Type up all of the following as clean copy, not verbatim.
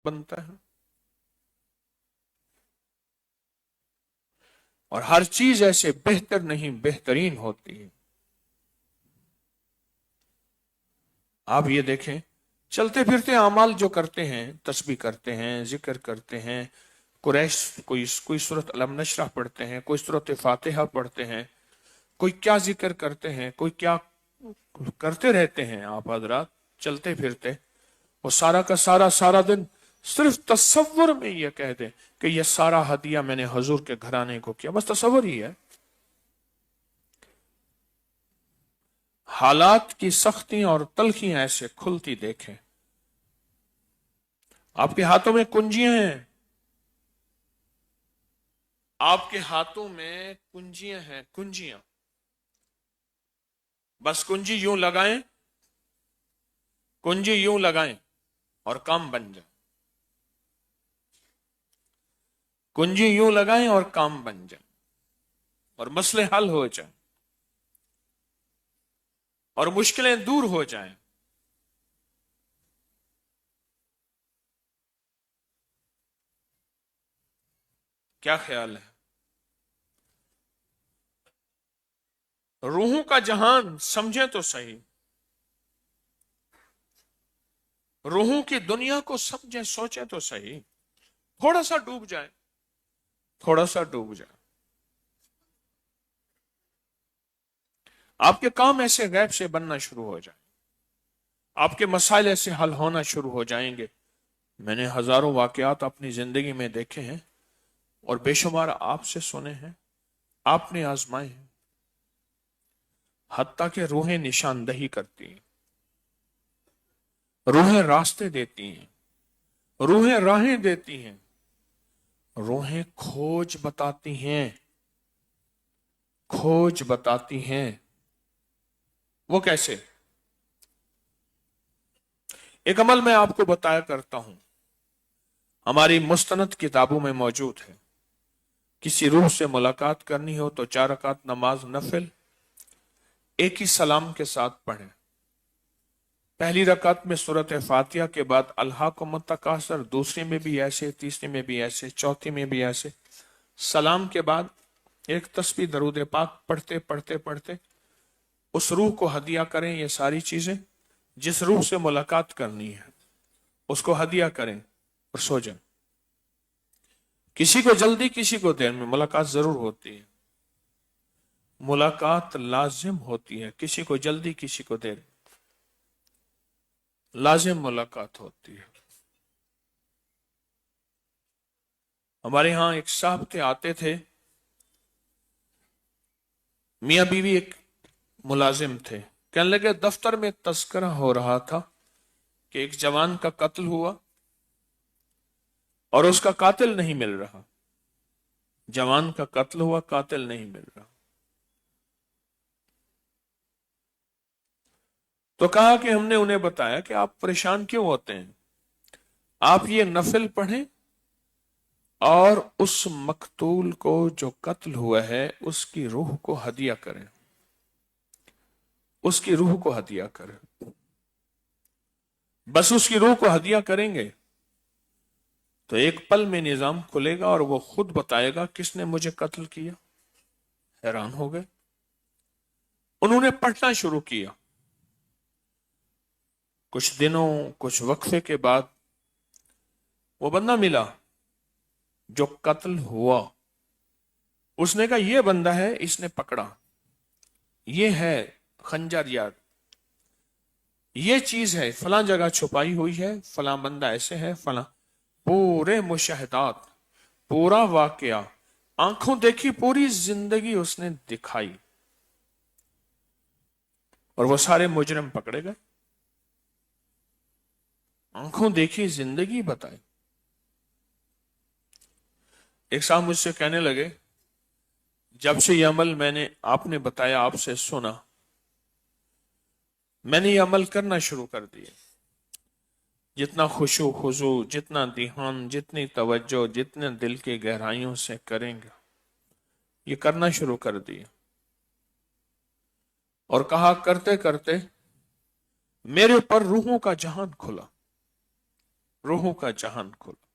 बनता है, और हर चीज ऐसे बेहतर नहीं बेहतरीन होती है। आप ये देखें, चलते फिरते अमाल जो करते हैं, तस्बीह करते हैं, जिक्र करते हैं, कुरैश कोई सूरत अलम नशरह पढ़ते हैं, कोई सूरत फातिहा पढ़ते हैं, कोई क्या जिक्र करते हैं, कोई क्या करते रहते हैं। आप हजरात चलते फिरते वो सारा का सारा दिन सिर्फ तसव्वुर में ये कह दे कि ये सारा हदिया मैंने हुजूर के घराने को किया, बस तसव्वुर ही है। हालात की सख्तियां और तलखियां ऐसे खुलती देखें। आपके हाथों में कुंजियां हैं, आपके हाथों में कुंजियां हैं, कुंजियां, बस कुंजी यूं लगाएं, कुंजी यूं लगाएं और काम बन जाए। कुंजी यूं लगाएं और काम बन जाए, और मसले हल हो जाए, और मुश्किलें दूर हो जाएं। क्या ख्याल है? रूहों का जहान समझे तो सही, रूहों की दुनिया को समझे, सोचे तो सही। थोड़ा सा डूब जाए, थोड़ा सा डूब जाए, आपके काम ऐसे गैब से बनना शुरू हो जाए, आपके मसाइल ऐसे हल होना शुरू हो जाएंगे। मैंने हजारों वाकयात अपनी जिंदगी में देखे हैं और बेशुमार आपसे सुने हैं, आपने आजमाए हैं। हत्ता के रूहें निशानदही करती हैं, रूहें रास्ते देती हैं, रूहें राहें देती हैं, रूहें खोज बताती हैं, खोज बताती हैं। वो कैसे? एक अमल मैं आपको बताया करता हूं, हमारी मुस्तनद किताबों में मौजूद है। किसी रूह से मुलाकात करनी हो तो 4 रकात नमाज नफिल एक ही सलाम के साथ पढ़ें। पहली रकात में सूरत फातिहा के बाद अल्हाकुम तकासुर, दूसरी में भी ऐसे, तीसरी में भी ऐसे, चौथी में भी ऐसे। सलाम के बाद एक तस्बीह दरूद पाक पढ़ते पढ़ते पढ़ते उस रूह को हदिया करें। ये सारी चीजें जिस रूह से मुलाकात करनी है उसको हदिया करें और सो जाए। किसी को जल्दी, किसी को देर में मुलाकात जरूर होती है, मुलाकात लाजिम होती है। किसी को जल्दी, किसी को देर, लाजिम मुलाकात होती है। हमारे यहां एक साहब थे, आते थे, मियां बीवी एक मुलाजिम थे। कहने लगे दफ्तर में तस्करा हो रहा था कि एक जवान का कत्ल हुआ और उसका कातिल नहीं मिल रहा। जवान का कत्ल हुआ, कातिल नहीं मिल रहा। तो कहा कि हमने उन्हें बताया कि आप परेशान क्यों होते हैं, आप ये नफिल पढ़ें और उस मकतूल को जो कत्ल हुआ है उसकी रूह को हदिया करें, उसकी रूह को हदिया करें। बस उसकी रूह को हदिया करेंगे तो एक पल में निजाम खुलेगा और वो खुद बताएगा किसने मुझे कत्ल किया। हैरान हो गए। उन्होंने पढ़ना शुरू किया। कुछ दिनों, कुछ वक्फे के बाद वो बंदा मिला जो कत्ल हुआ। उसने कहा ये बंदा है, इसने पकड़ा, ये है खंजर, यार ये चीज है फलां जगह छुपाई हुई है, फलां बंदा ऐसे है, फलां। पूरे मुशाहिदात, पूरा वाकया, आंखों देखी पूरी जिंदगी उसने दिखाई और वो सारे मुजरिम पकड़े गए। आंखों देखी जिंदगी बताई। एक साहब मुझसे कहने लगे जब से ये अमल मैंने आपने बताया, आपसे सुना, मैंने ये अमल करना शुरू कर दिया। जितना खुशू खुजू, जितना ध्यान, जितनी तवज्जो, जितने दिल की गहराइयों से करेंगे, ये करना शुरू कर दिया। और कहा करते करते मेरे ऊपर रूहों का जहान खुला, روحوں کا جہان کھلا.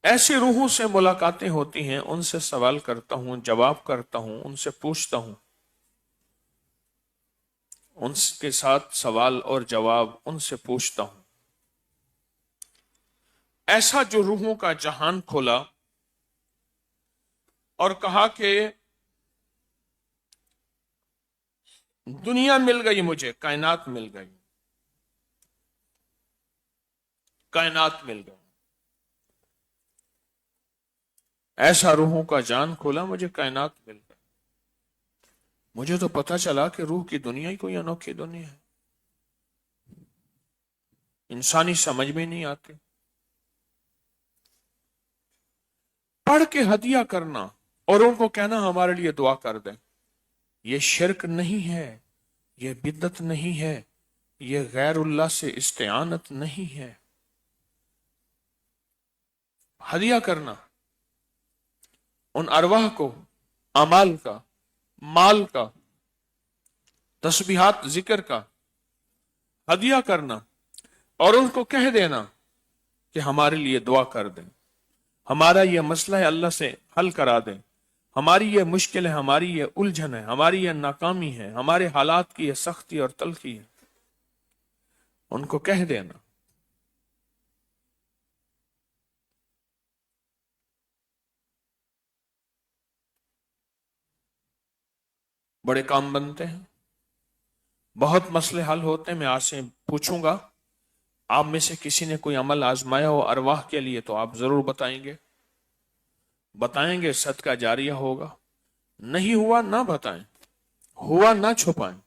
ایسی روحوں سے ملاقاتیں ہوتی ہیں، ان سے سوال کرتا ہوں، جواب کرتا ہوں، ان سے پوچھتا ہوں، ان کے ساتھ سوال اور جواب ان سے پوچھتا ہوں. ایسا جو روحوں کا جہان کھولا اور کہا کہ دنیا مل گئی، مجھے کائنات مل گئی، کائنات مل گئی. ایسا روحوں کا جان کھولا، مجھے کائنات مل گئی. مجھے تو پتا چلا کہ روح کی دنیا ہی کوئی انوکھی دنیا ہے، انسانی سمجھ میں نہیں آتی. پڑھ کے ہدیہ کرنا اور ان کو کہنا ہمارے لیے دعا کر دیں، یہ شرک نہیں ہے، یہ بدعت نہیں ہے، یہ غیر اللہ سے استعانت نہیں ہے. ہدیہ کرنا ان ارواح کو اعمال کا، مال کا، تسبیحات ذکر کا ہدیہ کرنا اور ان کو کہہ دینا کہ ہمارے لیے دعا کر دیں، ہمارا یہ مسئلہ ہے اللہ سے حل کرا دیں، ہماری یہ مشکل ہے، ہماری یہ الجھن ہے، ہماری یہ ناکامی ہے، ہمارے حالات کی یہ سختی اور تلخی ہے. ان کو کہہ دینا. بڑے کام بنتے ہیں، بہت مسئلے حل ہوتے ہیں. میں آج سے پوچھوں گا آپ میں سے کسی نے کوئی عمل آزمایا ہو ارواح کے لیے تو آپ ضرور بتائیں گے، صدقہ جاریہ ہوگا. نہیں ہوا نہ بتائیں، ہوا نہ چھپائیں.